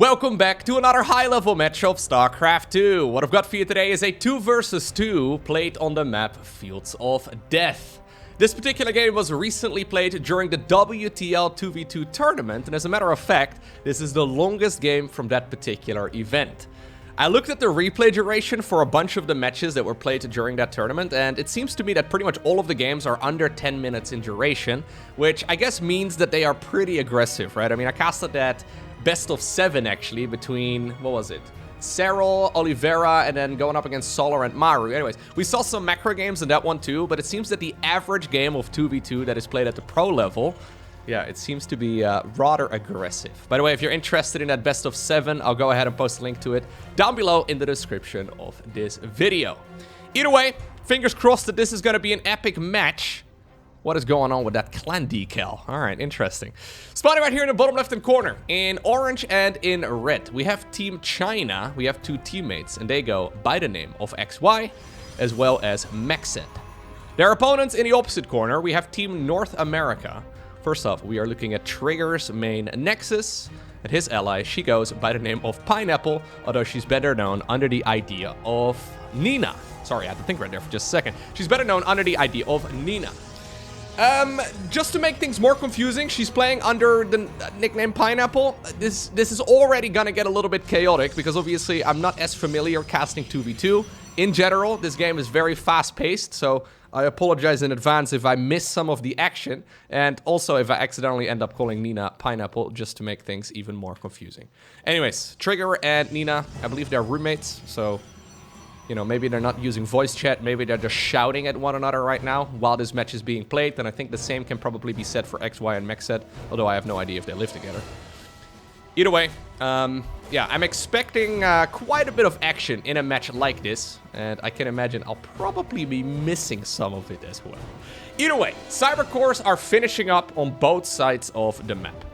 Welcome back to another high-level match of StarCraft 2. What I've got for you today is a 2 versus 2 played on the map Fields of Death. This particular game was recently played during the WTL 2v2 tournament, and as a matter of fact, this is the longest game from that particular event. I looked at the replay duration for a bunch of the matches that were played during that tournament, and it seems to me that pretty much all of the games are under 10 minutes in duration, which I guess means that they are pretty aggressive, right? I mean, I casted that best of 7 actually between, what was it? Cyril, Oliveira, and then going up against Solar and Maru. Anyways, we saw some macro games in that one too, but it seems that the average game of 2v2 that is played at the pro level, yeah, it seems to be rather aggressive. By the way, if you're interested in that best of 7, I'll go ahead and post a link to it down below in the description of this video. Either way, fingers crossed that this is going to be an epic match. What is going on with that clan decal? All right, interesting. Spotted right here in the bottom left-hand corner, in orange and in red, we have Team China. We have 2 teammates, and they go by the name of XY, as well as MacSed. Their opponents in the opposite corner, we have Team North America. First off, we are looking at Trigger's main Nexus, and his ally, she goes by the name of Pineapple, although she's better known under the idea of Nina. Sorry, I had to think right there for just a second. She's better known under the idea of Nina. Just to make things more confusing, she's playing under the nickname Pineapple. This is already gonna get a little bit chaotic, because obviously I'm not as familiar casting 2v2. In general, this game is very fast-paced, so I apologize in advance if I miss some of the action, and also if I accidentally end up calling Nina Pineapple, just to make things even more confusing. Anyways, Trigger and Nina, I believe they're roommates, so you know, maybe they're not using voice chat, maybe they're just shouting at one another right now while this match is being played, and I think the same can probably be said for XY and MacSed, although I have no idea if they live together. Either way, yeah, I'm expecting quite a bit of action in a match like this, and I can imagine I'll probably be missing some of it as well. Either way, Cybercores are finishing up on both sides of the map.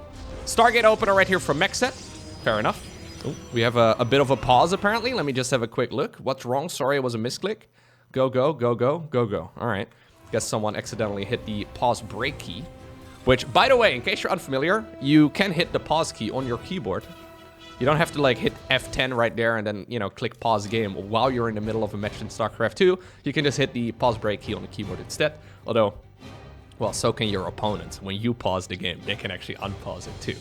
Stargate opener right here from MacSed, fair enough. Ooh, we have a bit of a pause, apparently. Let me just have a quick look. What's wrong? Sorry, it was a misclick. Go, go, go, go, go, go. All right. Guess someone accidentally hit the pause break key. Which, by the way, in case you're unfamiliar, you can hit the pause key on your keyboard. You don't have to, like, hit F10 right there and then, you know, click pause game while you're in the middle of a match in StarCraft 2. You can just hit the pause break key on the keyboard instead. Although, well, so can your opponents. When you pause the game, they can actually unpause it too.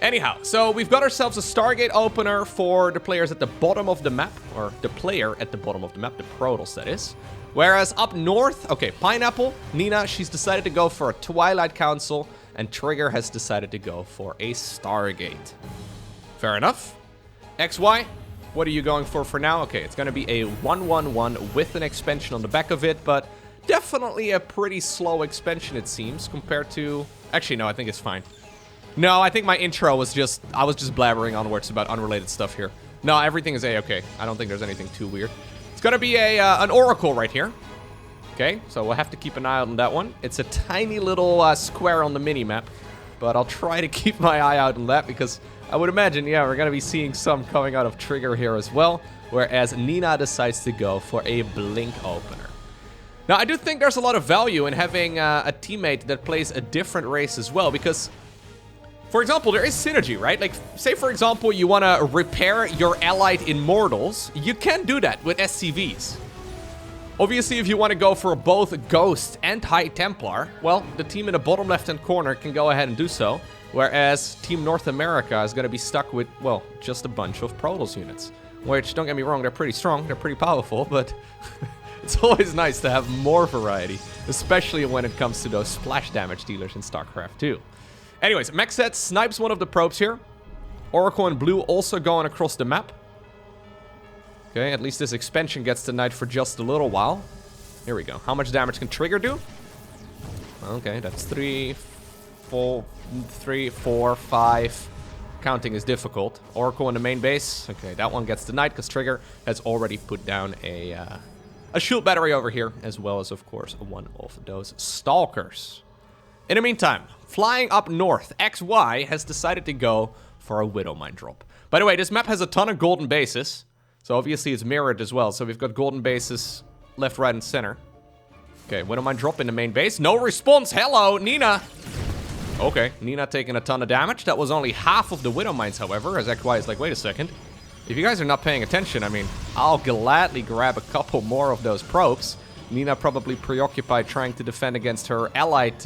Anyhow, so we've got ourselves a Stargate opener for the players at the bottom of the map, or the player at the bottom of the map, the Protoss that is. Whereas up north, okay, Pineapple, Nina, she's decided to go for a Twilight Council, and Trigger has decided to go for a Stargate. Fair enough. XY, what are you going for now? Okay, it's going to be a 1-1-1 with an expansion on the back of it, but definitely a pretty slow expansion, it seems, compared to... Actually, no, I think it's fine. No, I think my intro was just... I was just blabbering onwards about unrelated stuff here. No, everything is A-okay. I don't think there's anything too weird. It's gonna be an Oracle right here. Okay, so we'll have to keep an eye out on that one. It's a tiny little square on the mini-map, but I'll try to keep my eye out on that, because I would imagine, yeah, we're gonna be seeing some coming out of Trigger here as well, whereas Nina decides to go for a Blink opener. Now, I do think there's a lot of value in having a teammate that plays a different race as well, because... For example, there is synergy, right? Like, say, for example, you want to repair your allied Immortals. You can do that with SCVs. Obviously, if you want to go for both Ghost and High Templar, well, the team in the bottom left-hand corner can go ahead and do so. Whereas Team North America is going to be stuck with, well, just a bunch of Protoss units. Which, don't get me wrong, they're pretty strong, they're pretty powerful, but it's always nice to have more variety. Especially when it comes to those splash damage dealers in StarCraft 2. Anyways, MacSed snipes one of the probes here. Oracle and Blue also going across the map. Okay, at least this expansion gets denied for just a little while. Here we go. How much damage can Trigger do? Okay, that's 3, 4, 5. Counting is difficult. Oracle in the main base. Okay, that one gets denied because Trigger has already put down a shield battery over here, as well as, of course, one of those Stalkers. In the meantime, flying up north, XY has decided to go for a Widow Mine drop. By the way, this map has a ton of golden bases, so obviously it's mirrored as well. So we've got golden bases left, right, and center. Okay, Widow Mine drop in the main base. No response. Hello, Nina. Okay, Nina taking a ton of damage. That was only half of the Widow Mines, however, as XY is like, wait a second. If you guys are not paying attention, I mean, I'll gladly grab a couple more of those probes. Nina probably preoccupied trying to defend against her allied,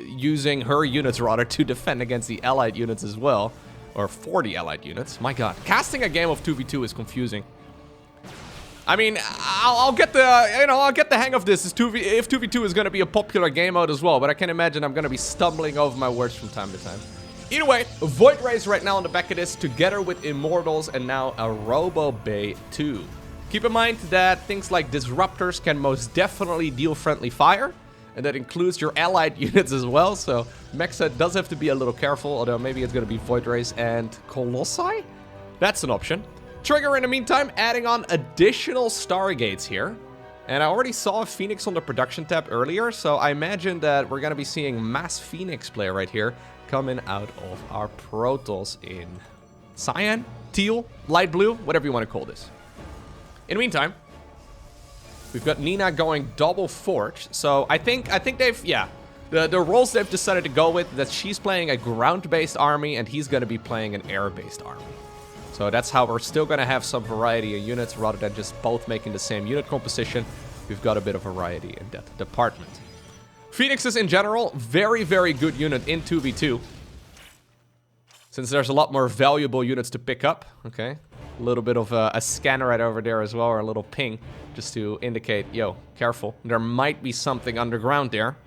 using her units, rather, to defend against the allied units as well. Or for the allied units. My god. Casting a game of 2v2 is confusing. I mean, I'll get the, I'll get the hang of this if 2v2 is going to be a popular game mode as well. But I can imagine I'm going to be stumbling over my words from time to time. Either way, Void Rays right now on the back of this, together with Immortals and now a Robo Bay 2. Keep in mind that things like Disruptors can most definitely deal friendly fire. And that includes your allied units as well, so MacSed does have to be a little careful, although maybe it's going to be Void Rays and Colossi? That's an option. Trigger, in the meantime, adding on additional Stargates here. And I already saw a Phoenix on the production tab earlier, so I imagine that we're going to be seeing mass Phoenix play right here coming out of our Protoss in Cyan, Teal, Light Blue, whatever you want to call this. In the meantime, we've got Nina going double Forge, so I think they've, yeah, the roles they've decided to go with, that she's playing a ground-based army and he's going to be playing an air-based army. So that's how we're still going to have some variety of units rather than just both making the same unit composition. We've got a bit of variety in that department. Phoenixes in general, very, very good unit in 2v2. Since there's a lot more valuable units to pick up, okay? A little bit of a scanner right over there as well, or a little ping, just to indicate, yo, careful. There might be something underground there.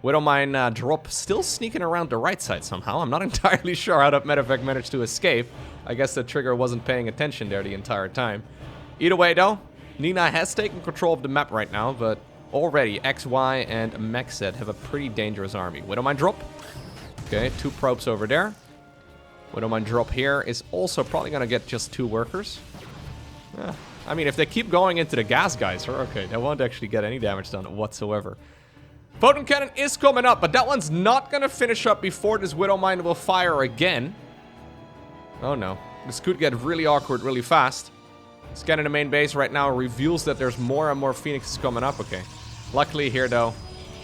Widowmine drop still sneaking around the right side somehow. I'm not entirely sure how that medevac managed to escape. I guess the trigger wasn't paying attention there the entire time. Either way, though, Nina has taken control of the map right now, but already XY and MacSed have a pretty dangerous army. Widowmine drop. Okay, 2 probes over there. Widowmine drop here is also probably going to get just 2 workers. Yeah. I mean, if they keep going into the gas geyser, okay, they won't actually get any damage done whatsoever. Photon Cannon is coming up, but that one's not going to finish up before this Widowmine will fire again. Oh no, this could get really awkward really fast. Scanning the main base right now reveals that there's more and more Phoenixes coming up. Okay, luckily here though,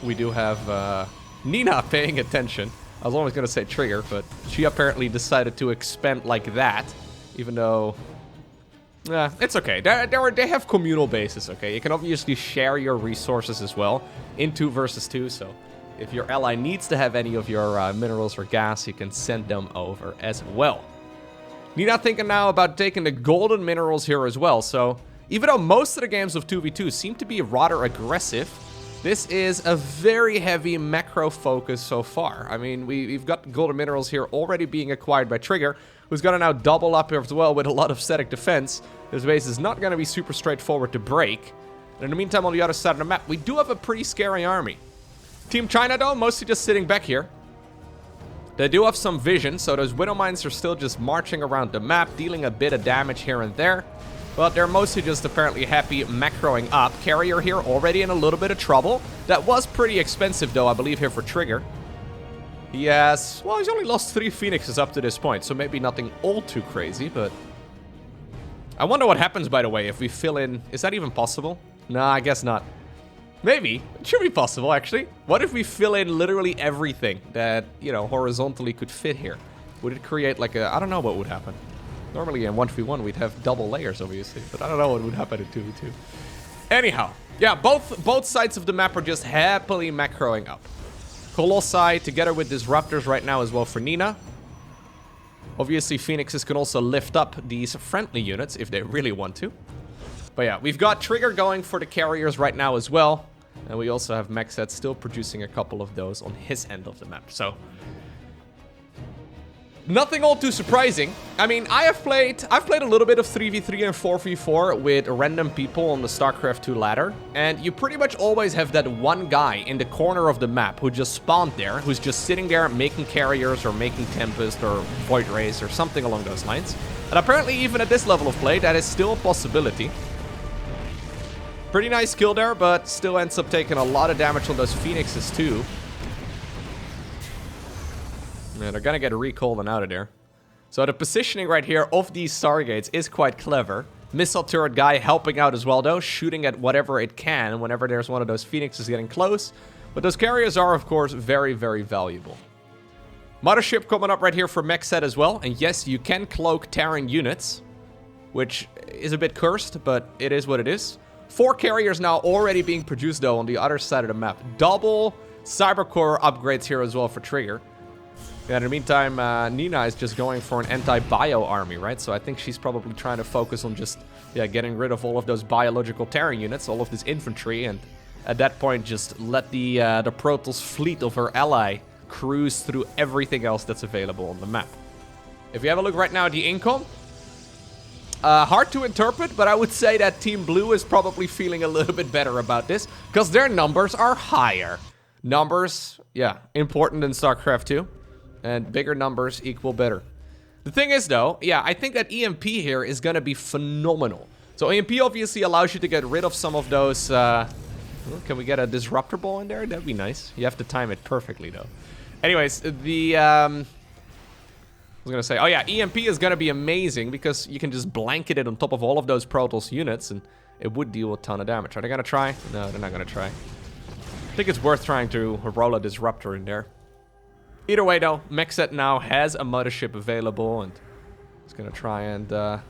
we do have Nina paying attention. I was always going to say trigger, but she apparently decided to expand like that, even though... it's okay. They have communal bases, okay? You can obviously share your resources as well in 2 versus 2, so if your ally needs to have any of your minerals or gas, you can send them over as well. Nina thinking now about taking the golden minerals here as well, so even though most of the games of 2v2 seem to be rather aggressive, this is a very heavy macro focus so far. I mean, we've got golden minerals here already being acquired by Trigger, who's going to now double up as well with a lot of static defense. This base is not going to be super straightforward to break. And in the meantime, on the other side of the map, we do have a pretty scary army. Team China, though, mostly just sitting back here. They do have some vision, so those Widow Mines are still just marching around the map, dealing a bit of damage here and there. But they're mostly just apparently happy macroing up. Carrier here already in a little bit of trouble. That was pretty expensive, though, I believe, here for Trigger. He has... well, he's only lost 3 Phoenixes up to this point, so maybe nothing all too crazy, but... I wonder what happens, by the way, if we fill in... is that even possible? Nah, I guess not. Maybe. It should be possible, actually. What if we fill in literally everything that, you know, horizontally could fit here? Would it create like a... I don't know what would happen. Normally in 1v1 we'd have double layers, obviously, but I don't know what would happen in 2v2. Anyhow, yeah, both sides of the map are just happily macroing up. Colossi together with Disruptors right now as well for Nina. Obviously, Phoenixes can also lift up these friendly units if they really want to. But yeah, we've got Trigger going for the carriers right now as well. And we also have MacSed still producing a couple of those on his end of the map. So... nothing all too surprising. I mean, I've played a little bit of 3v3 and 4v4 with random people on the StarCraft 2 ladder, and you pretty much always have that one guy in the corner of the map who just spawned there, who's just sitting there making carriers or making Tempest or Void Rays or something along those lines. And apparently even at this level of play, that is still a possibility. Pretty nice kill there, but still ends up taking a lot of damage on those Phoenixes too. Yeah, they're gonna get recalled and out of there. So the positioning right here of these Stargates is quite clever. Missile turret guy helping out as well though, shooting at whatever it can whenever there's one of those Phoenixes getting close. But those carriers are, of course, very, very valuable. Mothership coming up right here for MacSed as well. And yes, you can cloak Terran units, which is a bit cursed, but it is what it is. 4 carriers now already being produced, though, on the other side of the map. Double Cybercore upgrades here as well for Trigger. Yeah, in the meantime, Nina is just going for an anti-bio army, right? So I think she's probably trying to focus on just, yeah, getting rid of all of those biological Terran units, all of this infantry, and at that point, just let the Protoss fleet of her ally cruise through everything else that's available on the map. If you have a look right now at the income, hard to interpret, but I would say that Team Blue is probably feeling a little bit better about this, because their numbers are higher. Numbers, yeah, important in StarCraft 2. And bigger numbers equal better. The thing is, though, yeah, I think that EMP here is going to be phenomenal. So EMP obviously allows you to get rid of some of those... well, can we get a disruptor ball in there? That'd be nice. You have to time it perfectly, though. Anyways, the... I was going to say... Oh, yeah, EMP is going to be amazing because you can just blanket it on top of all of those Protoss units and it would deal a ton of damage. Are they going to try? No, they're not going to try. I think it's worth trying to roll a disruptor in there. Either way, though, MacSed now has a mothership available, and it's gonna try and,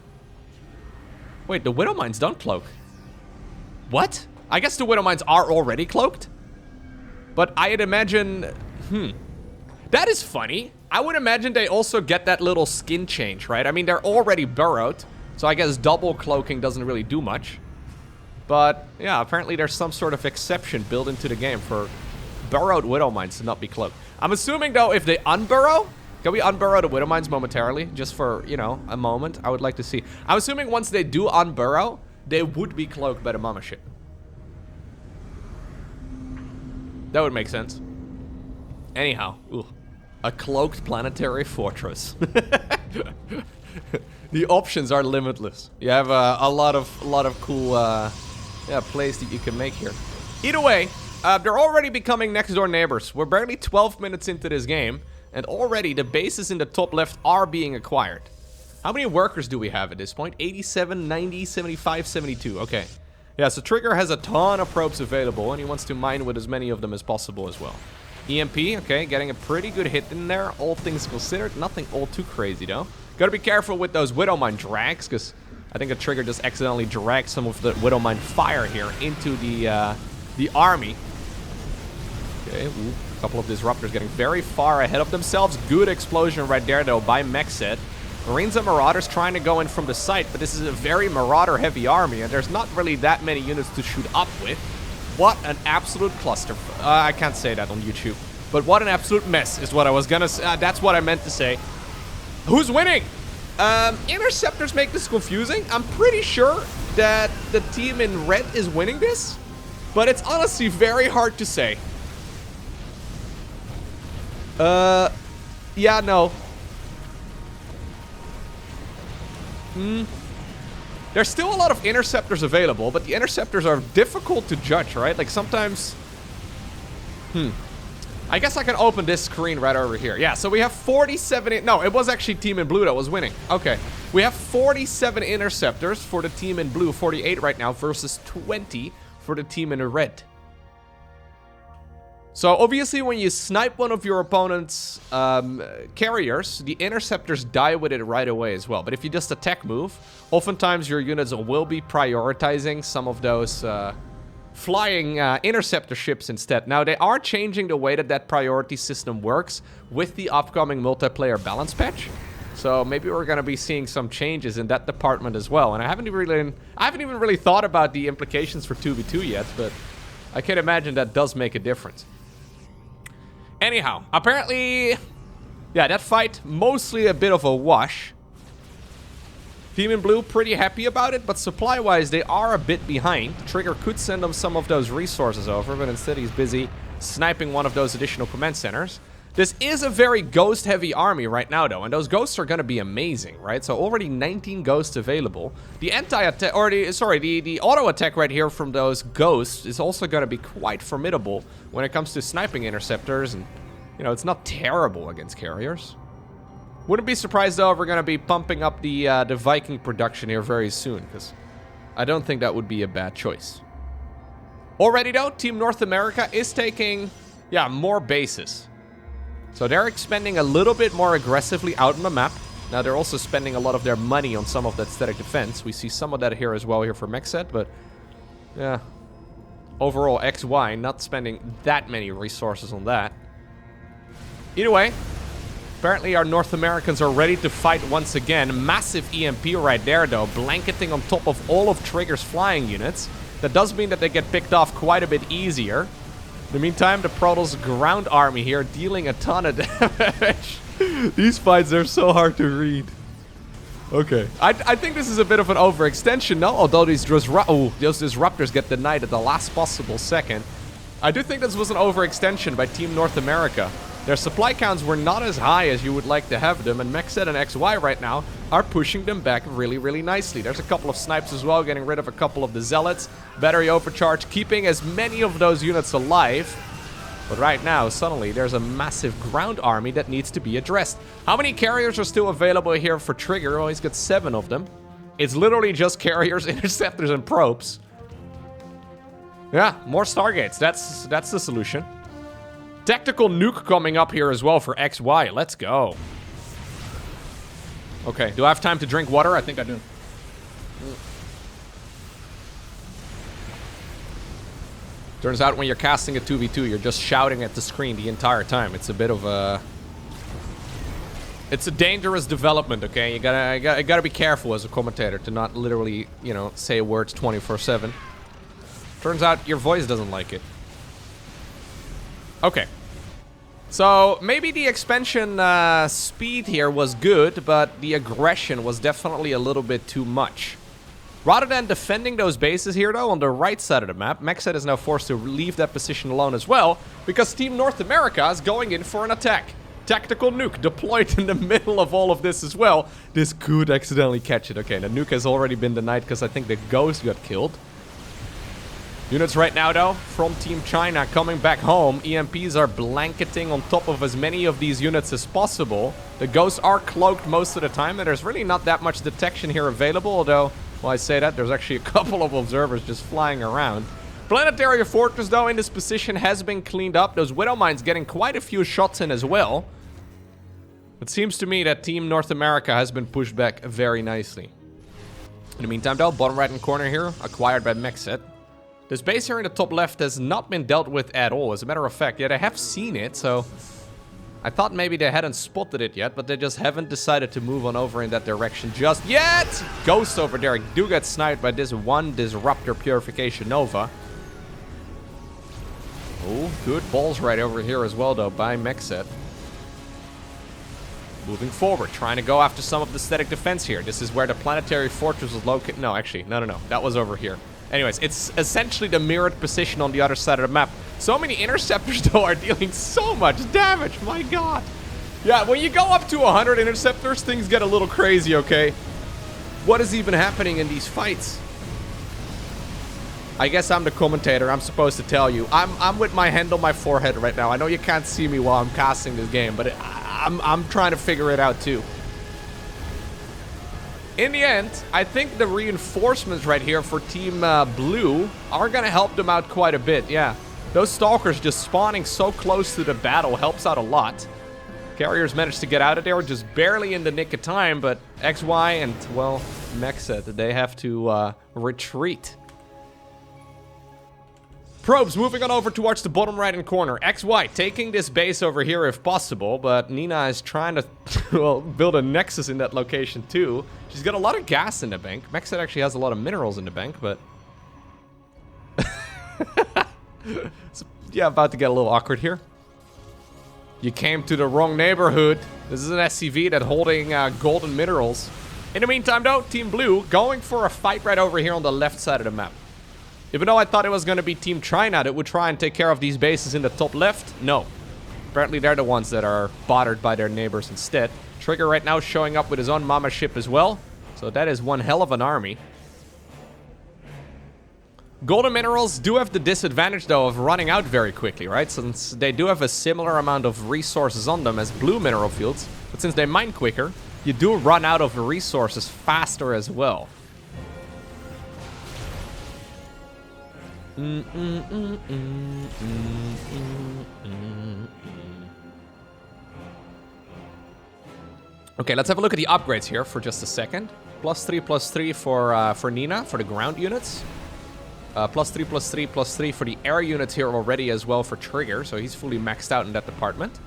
Wait, the Widow Mines don't cloak. What? I guess the Widow Mines are already cloaked? But I'd imagine... That is funny. I would imagine they also get that little skin change, right? I mean, they're already burrowed, so I guess double cloaking doesn't really do much. But, yeah, apparently there's some sort of exception built into the game for burrowed Widow Mines to not be cloaked. I'm assuming, though, if they unburrow... Can we unburrow the Widow Mines momentarily? Just for, you know, a moment. I would like to see. I'm assuming once they do unburrow, they would be cloaked by the mothership. That would make sense. Anyhow. Ooh. A cloaked planetary fortress. The options are limitless. You have a lot of cool plays that you can make here. Either way... they're already becoming next-door neighbors. We're barely 12 minutes into this game, and already the bases in the top left are being acquired. How many workers do we have at this point? 87, 90, 75, 72. Okay. Yeah, so Trigger has a ton of probes available, and he wants to mine with as many of them as possible as well. EMP, okay, getting a pretty good hit in there, all things considered. Nothing all too crazy, though. Gotta be careful with those Widow Mine drags, because I think a Trigger just accidentally dragged some of the Widow Mine fire here into the army. Okay, a couple of disruptors getting very far ahead of themselves. Good explosion right there, though, by MacSed. Marines and Marauders trying to go in from the side, but this is a very Marauder-heavy army, and there's not really that many units to shoot up with. What an absolute cluster. I can't say that on YouTube, but what an absolute mess is what I was gonna say. That's what I meant to say. Who's winning? Interceptors make this confusing. I'm pretty sure that the team in red is winning this, but it's honestly very hard to say. Yeah, no. There's still a lot of interceptors available, but the interceptors are difficult to judge, right? Like, sometimes... I guess I can open this screen right over here. Yeah, so we have 47... No, it was actually Team in Blue that was winning. Okay. We have 47 interceptors for the Team in Blue, 48 right now, versus 20 for the Team in red. So, obviously, when you snipe one of your opponent's carriers, the interceptors die with it right away as well. But if you just attack move, oftentimes your units will be prioritizing some of those flying interceptor ships instead. Now, they are changing the way that that priority system works with the upcoming multiplayer balance patch. So, maybe we're going to be seeing some changes in that department as well. And I haven't even really thought about the implications for 2v2 yet, but I can imagine that does make a difference. Anyhow, apparently, yeah, that fight, mostly a bit of a wash. Team in Blue, pretty happy about it, but supply-wise, they are a bit behind. Trigger could send them some of those resources over, but instead he's busy sniping one of those additional command centers. This is a very ghost-heavy army right now, though, and those ghosts are going to be amazing, right? So already 19 ghosts available. The anti-attack, or the auto-attack right here from those ghosts is also going to be quite formidable when it comes to sniping interceptors, and, you know, it's not terrible against carriers. Wouldn't be surprised, though, if we're going to be pumping up the Viking production here very soon, because I don't think that would be a bad choice. Already though, Team North America is taking, yeah, more bases. So they're expanding a little bit more aggressively out on the map. Now they're also spending a lot of their money on some of that static defense. We see some of that here as well here for MacSed, but yeah. Overall, XY not spending that many resources on that. Either way, apparently our North Americans are ready to fight once again. Massive EMP right there though, blanketing on top of all of Trigger's flying units. That does mean that they get picked off quite a bit easier. In the meantime, the Protoss ground army here dealing a ton of damage. These fights are so hard to read. Okay. I think this is a bit of an overextension, no? Although those disruptors get denied at the last possible second. I do think this was an overextension by Team North America. Their supply counts were not as high as you would like to have them, and MacSed and XY right now are pushing them back really, really nicely. There's a couple of snipes as well, getting rid of a couple of the zealots. Battery overcharge, keeping as many of those units alive. But right now, suddenly, there's a massive ground army that needs to be addressed. How many carriers are still available here for Trigger? Oh, he's got 7 of them. It's literally just carriers, interceptors, and probes. Yeah, more Stargates. That's the solution. Tactical nuke coming up here as well for XY. Let's go. Okay, do I have time to drink water? I think I do. Turns out when you're casting a 2v2, you're just shouting at the screen the entire time. It's a bit of a... It's a dangerous development, okay? You gotta be careful as a commentator to not literally, you know, say words 24/7. Turns out your voice doesn't like it. Okay. So, maybe the expansion speed here was good, but the aggression was definitely a little bit too much. Rather than defending those bases here, though, on the right side of the map, MacSed is now forced to leave that position alone as well, because Team North America is going in for an attack. Tactical nuke deployed in the middle of all of this as well. This could accidentally catch it. Okay, the nuke has already been denied because I think the Ghost got killed. Units right now, though, from Team China coming back home. EMPs are blanketing on top of as many of these units as possible. The Ghosts are cloaked most of the time, and there's really not that much detection here available, although... Well, I say that, there's actually a couple of observers just flying around. Planetary Fortress, though, in this position has been cleaned up. Those Widow Mines getting quite a few shots in as well. It seems to me that Team North America has been pushed back very nicely. In the meantime, though, bottom right-hand corner here, acquired by MacSed. This base here in the top left has not been dealt with at all. As a matter of fact, yet I have seen it, so... I thought maybe they hadn't spotted it yet, but they just haven't decided to move on over in that direction just yet. Ghosts over there do get sniped by this one Disruptor Purification Nova. Oh, good balls right over here as well, though, by MacSed. Moving forward, trying to go after some of the static defense here. This is where the Planetary Fortress was located. No, actually, no. That was over here. Anyways, it's essentially the mirrored position on the other side of the map. So many interceptors, though, are dealing so much damage. My god. Yeah, when you go up to 100 interceptors, things get a little crazy, okay? What is even happening in these fights? I guess I'm the commentator. I'm supposed to tell you. I'm with my hand on my forehead right now. I know you can't see me while I'm casting this game, but I'm trying to figure it out, too. In the end, I think the reinforcements right here for Team Blue are going to help them out quite a bit, yeah. Those Stalkers just spawning so close to the battle helps out a lot. Carriers managed to get out of there just barely in the nick of time, but XY and, well, MacSed, they have to retreat. Probes moving on over towards the bottom right-hand corner. XY taking this base over here if possible, but Nina is trying to well, build a nexus in that location too. She's got a lot of gas in the bank. MacSed actually has a lot of minerals in the bank, but... It's, yeah, about to get a little awkward here. You came to the wrong neighborhood. This is an SCV that's holding golden minerals. In the meantime, though, Team Blue going for a fight right over here on the left side of the map. Even though I thought it was going to be Team China that would try and take care of these bases in the top left, no. Apparently they're the ones that are bothered by their neighbors instead. Trigger right now showing up with his own mama ship as well. So that is one hell of an army. Golden minerals do have the disadvantage, though, of running out very quickly, right? Since they do have a similar amount of resources on them as blue mineral fields. But since they mine quicker, you do run out of resources faster as well. Okay, let's have a look at the upgrades here for just a second. +3/+3 for Nina, for the ground units. +3/+3/+3 for the air units here already as well for Trigger, so he's fully maxed out in that department.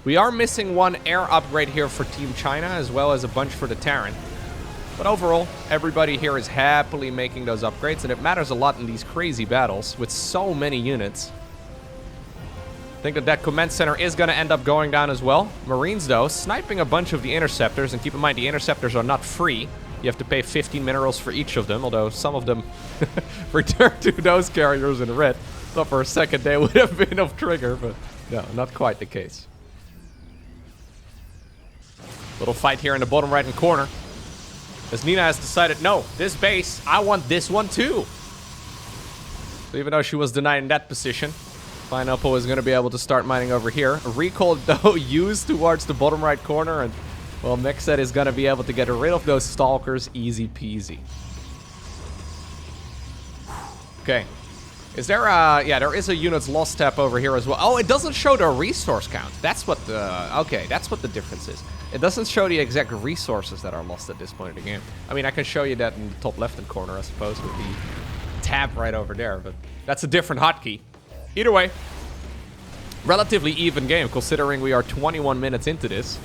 We are missing one air upgrade here for Team China, as well as a bunch for the Terran. But overall, everybody here is happily making those upgrades, and it matters a lot in these crazy battles with so many units. I think that command center is going to end up going down as well. Marines, though, sniping a bunch of the interceptors, and keep in mind the interceptors are not free. You have to pay 15 minerals for each of them, although some of them return to those carriers in red. Thought for a second they would have been of Trigger, but no, not quite the case. Little fight here in the bottom right-hand corner. As Nina has decided, no, this base, I want this one too. So even though she was denied in that position, Pineapple is going to be able to start mining over here. A recall, though, used towards the bottom right corner, and, well, MacSed is going to be able to get rid of those stalkers easy peasy. Okay. Is there a... Yeah, there is a unit's lost tab over here as well. Oh, it doesn't show the resource count. That's what the... Okay, that's what the difference is. It doesn't show the exact resources that are lost at this point in the game. I mean, I can show you that in the top left-hand corner, I suppose, with the tab right over there, but that's a different hotkey. Either way, relatively even game, considering we are 21 minutes into this.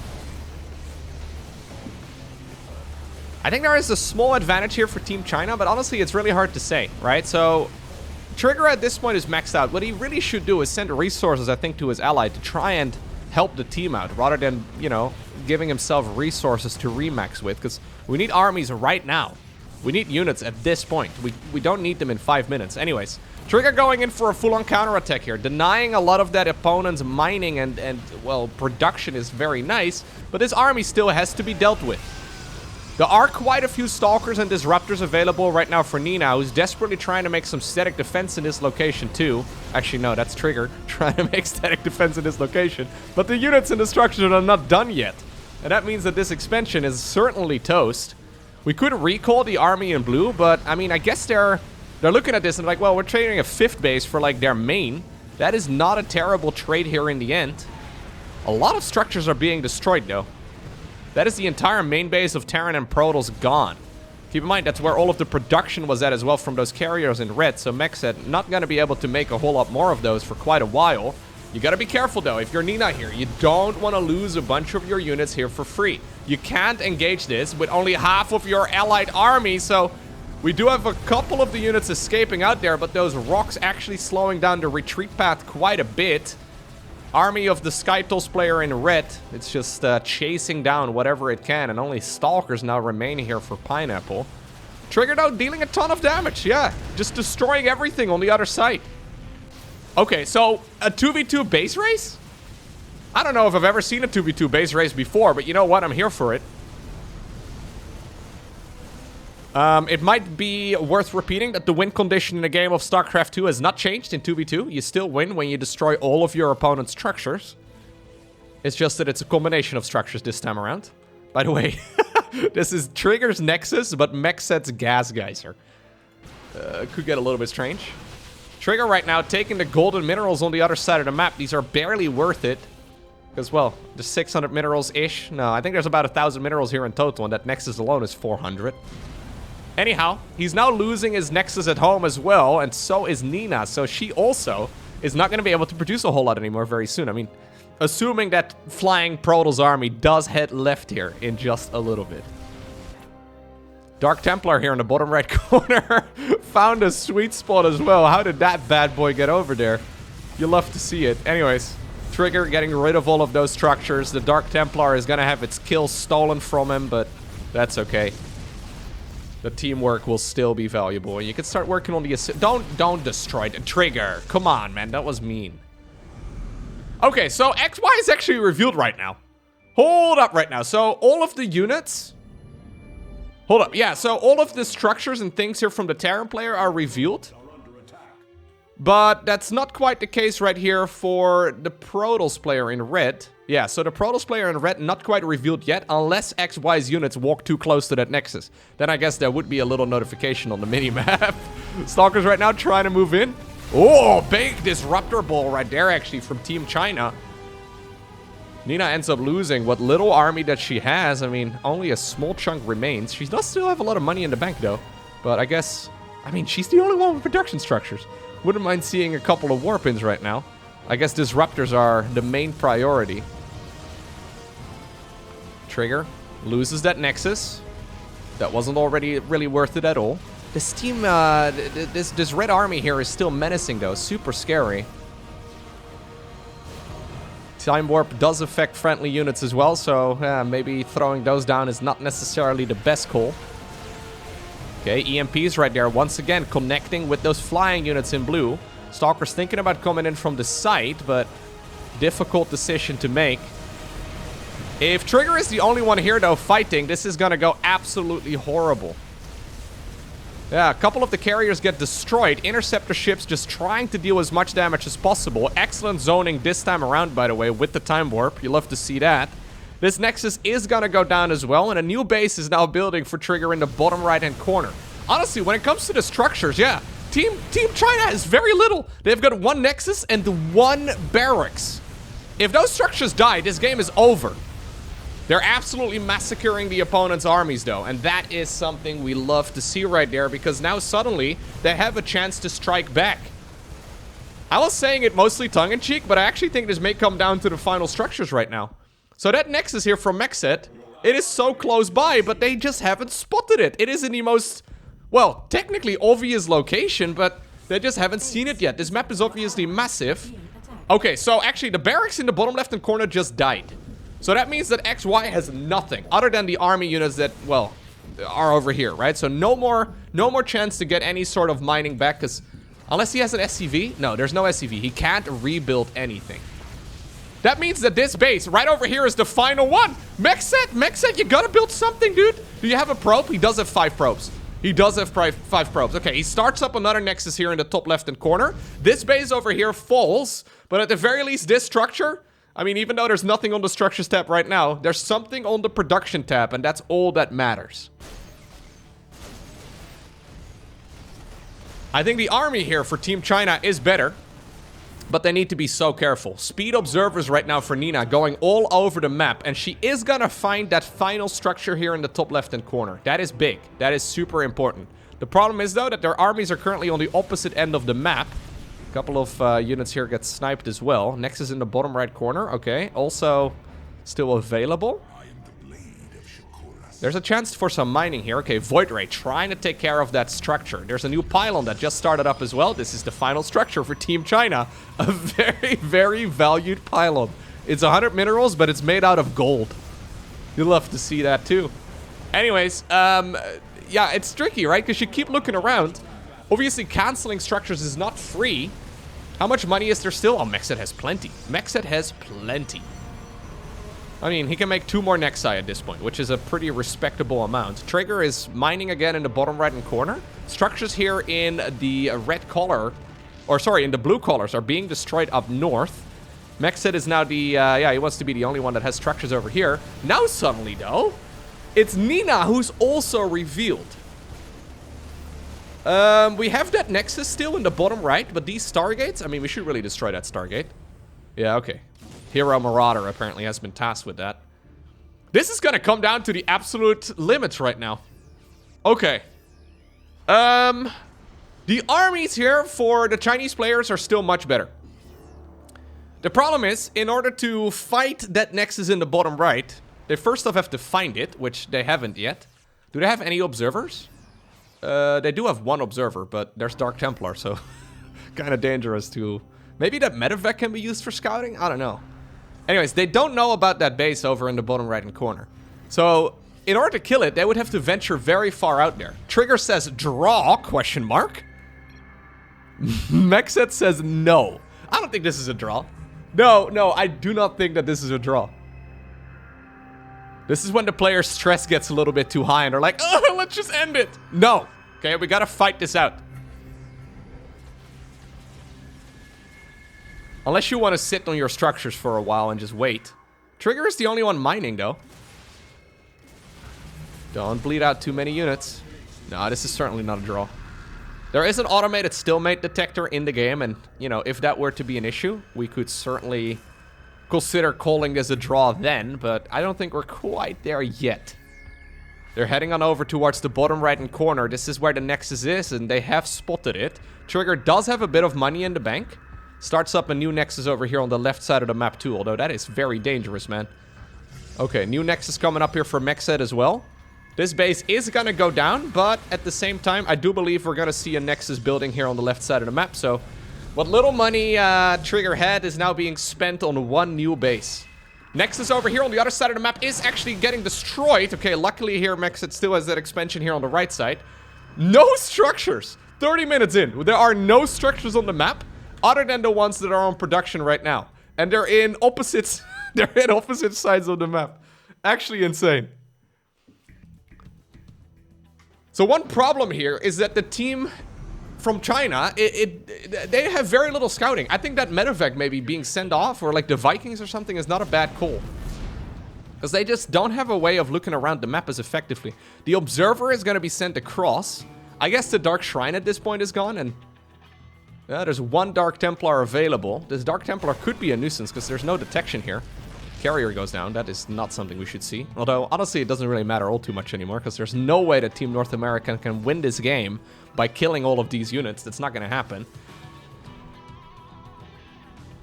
I think there is a small advantage here for Team China, but honestly, it's really hard to say, right? So, Trigger at this point is maxed out. What he really should do is send resources, I think, to his ally to try and help the team out, rather than, you know, giving himself resources to remax with, because we need armies right now. We need units at this point. We don't need them in 5 minutes. Anyways, Trigger going in for a full-on counterattack here, denying a lot of that opponent's mining and, well, production is very nice, but this army still has to be dealt with. There are quite a few Stalkers and Disruptors available right now for Nina, who's desperately trying to make some static defense in this location too. Actually, no, that's Trigger trying to make static defense in this location. But the units and the structures are not done yet. And that means that this expansion is certainly toast. We could recall the army in blue, but, I mean, I guess they're looking at this and like, well, we're trading a 5th base for, like, their main. That is not a terrible trade here in the end. A lot of structures are being destroyed, though. That is the entire main base of Terran and Protoss gone. Keep in mind, that's where all of the production was at as well from those carriers in red, so MacSed not going to be able to make a whole lot more of those for quite a while. You got to be careful, though. If you're Nina here, you don't want to lose a bunch of your units here for free. You can't engage this with only half of your allied army, so we do have a couple of the units escaping out there, but those rocks actually slowing down the retreat path quite a bit. Army of the Skytos player in red, it's just chasing down whatever it can, and only Stalkers now remain here for Pineapple. Trigger, though, dealing a ton of damage, yeah. Just destroying everything on the other side. Okay, so a 2v2 base race? I don't know if I've ever seen a 2v2 base race before, but you know what? I'm here for it. It might be worth repeating that the win condition in a game of StarCraft 2 has not changed in 2v2. You still win when you destroy all of your opponent's structures. It's just that it's a combination of structures this time around. By the way, this is Trigger's Nexus, but MacSed's Gas Geyser. Could get a little bit strange. Trigger right now taking the golden minerals on the other side of the map. These are barely worth it. Because, well, the 600 minerals-ish. No, I think there's about 1,000 minerals here in total, and that Nexus alone is 400. Anyhow, he's now losing his Nexus at home as well, and so is Nina. So she also is not going to be able to produce a whole lot anymore very soon. I mean, assuming that flying Protoss army does head left here in just a little bit. Dark Templar here in the bottom right corner found a sweet spot as well. How did that bad boy get over there? You love to see it. Anyways, Trigger getting rid of all of those structures. The Dark Templar is going to have its kills stolen from him, but that's okay. The teamwork will still be valuable. You can start working on the assist. Don't destroy the Trigger. Come on, man. That was mean. Okay, so XY is actually revealed right now. Hold up right now. So all of the units... Hold up. Yeah, so all of the structures and things here from the Terran player are revealed. But that's not quite the case right here for the Protoss player in red. Yeah, so the Protoss player in red not quite revealed yet, unless XY's units walk too close to that Nexus. Then I guess there would be a little notification on the minimap. Stalkers right now trying to move in. Oh, big disruptor ball right there actually from Team China. Nina ends up losing what little army that she has. I mean, only a small chunk remains. She does still have a lot of money in the bank though. But I guess, I mean, she's the only one with production structures. Wouldn't mind seeing a couple of warpins right now. I guess disruptors are the main priority. Trigger loses that Nexus. That wasn't already really worth it at all. This team, this red army here is still menacing though. Super scary. Time Warp does affect friendly units as well, so maybe throwing those down is not necessarily the best call. Okay, EMPs right there, once again connecting with those flying units in blue. Stalker's thinking about coming in from the side, but difficult decision to make. If Trigger is the only one here though fighting, this is gonna go absolutely horrible. Yeah, a couple of the carriers get destroyed. Interceptor ships just trying to deal as much damage as possible. Excellent zoning this time around, by the way, with the Time Warp. You love to see that. This Nexus is gonna go down as well, and a new base is now building for Trigger in the bottom right-hand corner. Honestly, when it comes to the structures, yeah, Team China has very little. They've got one Nexus and one barracks. If those structures die, this game is over. They're absolutely massacring the opponent's armies, though, and that is something we love to see right there, because now suddenly they have a chance to strike back. I was saying it mostly tongue-in-cheek, but I actually think this may come down to the final structures right now. So that Nexus here from MacSed, it is so close by, but they just haven't spotted it. It is in the most, well, technically obvious location, but they just haven't seen it yet. This map is obviously massive. Okay, so actually the barracks in the bottom left-hand corner just died. So that means that XY has nothing other than the army units that, well, are over here, right? So no more chance to get any sort of mining back, because unless he has an SCV, no, there's no SCV. He can't rebuild anything. That means that this base right over here is the final one. MacSed, you gotta build something, dude. Do you have a probe? He does have 5 probes. He does have 5 probes. Okay, he starts up another Nexus here in the top left-hand corner. This base over here falls, but at the very least, this structure, I mean, even though there's nothing on the structures tab right now, there's something on the production tab, and that's all that matters. I think the army here for Team China is better, but they need to be so careful. Speed observers right now for Nina going all over the map, and she is gonna find that final structure here in the top left-hand corner. That is big. That is super important. The problem is, though, that their armies are currently on the opposite end of the map. A couple of units here get sniped as well. Nexus in the bottom right corner. Okay, also still available. There's a chance for some mining here. Okay, Void Ray trying to take care of that structure. There's a new pylon that just started up as well. This is the final structure for Team China. A very, very valued pylon. It's 100 minerals, but it's made out of gold. You'll love to see that too. Anyways, yeah, it's tricky, right? Because you keep looking around. Obviously, canceling structures is not free. How much money is there still? Oh, MacSed has plenty. MacSed has plenty. I mean, he can make 2 more Nexi at this point, which is a pretty respectable amount. Trigger is mining again in the bottom right-hand corner. Structures here in the red color, or sorry, in the blue colors are being destroyed up north. MacSed is now the, yeah, he wants to be the only one that has structures over here. Now suddenly, though, it's Nina who's also revealed. We have that Nexus still in the bottom right, but these Stargates, I mean, we should really destroy that Stargate. Yeah, okay. Hero Marauder apparently has been tasked with that. This is gonna come down to the absolute limits right now. Okay. The armies here for the Chinese players are still much better. The problem is, in order to fight that Nexus in the bottom right, they first off have to find it, which they haven't yet. Do they have any observers? They do have 1 observer, but there's Dark Templar, so kind of dangerous to... Maybe that medevac can be used for scouting? I don't know. Anyways, they don't know about that base over in the bottom right-hand corner. So, in order to kill it, they would have to venture very far out there. Trigger says, draw, question mark. MacSed says, no. I don't think this is a draw. No, I do not think that this is a draw. This is when the player's stress gets a little bit too high and they're like, oh, let's just end it. No. Okay, we gotta fight this out. Unless you want to sit on your structures for a while and just wait. Trigger is the only one mining, though. Don't bleed out too many units. No, this is certainly not a draw. There is an automated stalemate detector in the game, and, you know, if that were to be an issue, we could certainly consider calling this a draw then, but I don't think we're quite there yet. They're heading on over towards the bottom right-hand corner. This is where the Nexus is, and they have spotted it. Trigger does have a bit of money in the bank. Starts up a new Nexus over here on the left side of the map too, although that is very dangerous, man. Okay, new Nexus coming up here for MacSed as well. This base is gonna go down, but at the same time, I do believe we're gonna see a Nexus building here on the left side of the map, so what little money Trigger had is now being spent on one new base. Nexus over here on the other side of the map is actually getting destroyed. Okay, luckily here, MacSed still has that expansion here on the right side. No structures! 30 minutes in, there are no structures on the map, other than the ones that are on production right now. And they're in opposites, they're in opposite sides of the map. Actually insane. So one problem here is that the team from China, they have very little scouting. I think that medevac maybe being sent off, or like the Vikings or something, is not a bad call. Because they just don't have a way of looking around the map as effectively. The Observer is going to be sent across. I guess the Dark Shrine at this point is gone, and there's one Dark Templar available. This Dark Templar could be a nuisance because there's no detection here. Carrier goes down. That is not something we should see. Although, honestly, it doesn't really matter all too much anymore, because there's no way that Team North America can win this game by killing all of these units. That's not going to happen.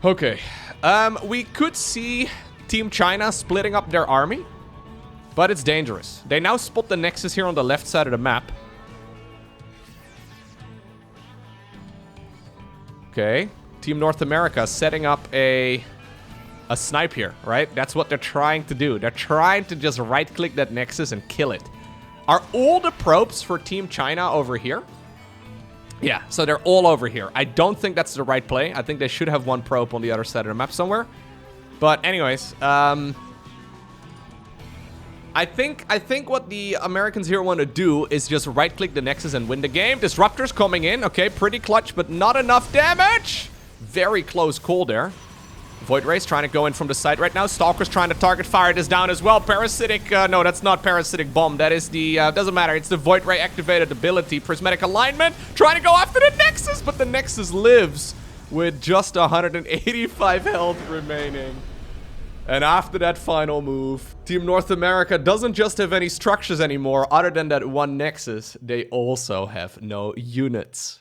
Okay. We could see Team China splitting up their army, but it's dangerous. They now spot the Nexus here on the left side of the map. Okay. Team North America setting up a snipe here, right? That's what they're trying to do. They're trying to just right-click that Nexus and kill it. Are all the probes for Team China over here? Yeah, so they're all over here. I don't think that's the right play. I think they should have one probe on the other side of the map somewhere. But anyways, I think what the Americans here want to do is just right-click the Nexus and win the game. Disruptors coming in. Okay, pretty clutch, but not enough damage. Very close call there. Void Rays trying to go in from the side right now. Stalker's trying to target fire this down as well. Parasitic, no, that's not Parasitic Bomb. That is the, doesn't matter. It's the Void Ray activated ability. Prismatic Alignment trying to go after the Nexus, but the Nexus lives with just 185 health remaining. And after that final move, Team North America doesn't just have any structures anymore. Other than that one Nexus, they also have no units.